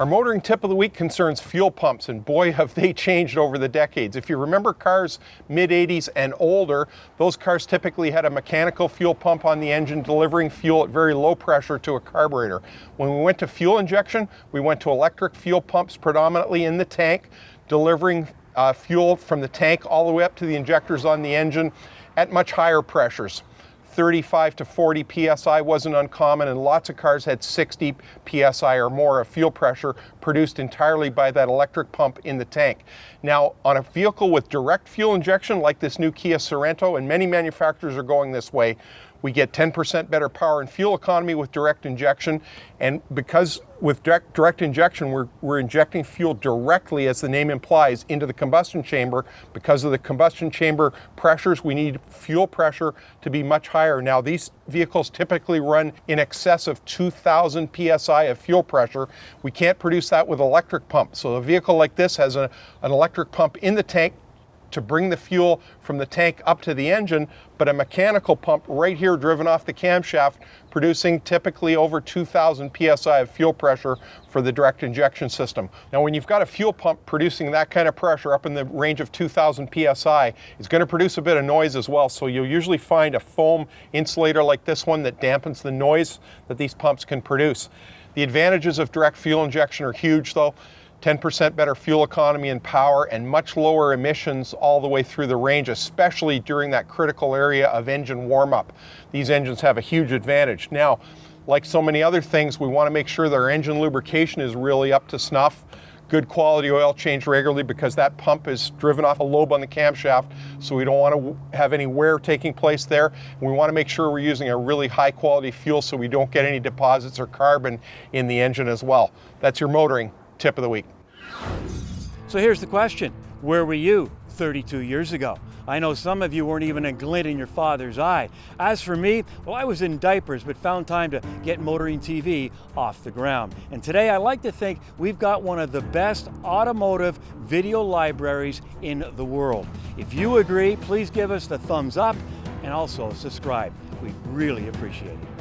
Our motoring tip of the week concerns fuel pumps, and boy have they changed over the decades. If you remember cars mid-80s and older, those cars typically had a mechanical fuel pump on the engine delivering fuel at very low pressure to a carburetor. When we went to fuel injection, we went to electric fuel pumps predominantly in the tank, delivering fuel from the tank all the way up to the injectors on the engine at much higher pressures. 35 to 40 psi wasn't uncommon, and lots of cars had 60 psi or more of fuel pressure produced entirely by that electric pump in the tank. Now, on a vehicle with direct fuel injection like this new Kia Sorento, and many manufacturers are going this way, we get 10% better power and fuel economy with direct injection. And because with direct injection, we're injecting fuel directly, as the name implies, into the combustion chamber. Because of the combustion chamber pressures, we need fuel pressure to be much higher. Now, these vehicles typically run in excess of 2,000 psi of fuel pressure. We can't produce that with electric pump. So a vehicle like this has an electric pump in the tank to bring the fuel from the tank up to the engine, but a mechanical pump right here driven off the camshaft, producing typically over 2,000 psi of fuel pressure for the direct injection system. Now, when you've got a fuel pump producing that kind of pressure up in the range of 2,000 psi, it's going to produce a bit of noise as well. So you'll usually find a foam insulator like this one that dampens the noise that these pumps can produce. The advantages of direct fuel injection are huge though. 10% better fuel economy and power, and much lower emissions all the way through the range, especially during that critical area of engine warm-up. These engines have a huge advantage. Now, like so many other things, we want to make sure that our engine lubrication is really up to snuff. Good quality oil change regularly, because that pump is driven off a lobe on the camshaft, so we don't want to have any wear taking place there. We want to make sure we're using a really high quality fuel so we don't get any deposits or carbon in the engine as well. That's your motoring tip of the week. So here's the question: where were you 32 years ago? I know some of you weren't even a glint in your father's eye. As for me, well, I was in diapers, but found time to get Motoring TV off the ground. And today I like to think we've got one of the best automotive video libraries in the world. If you agree, please give us the thumbs up and also subscribe. We'd really appreciate it.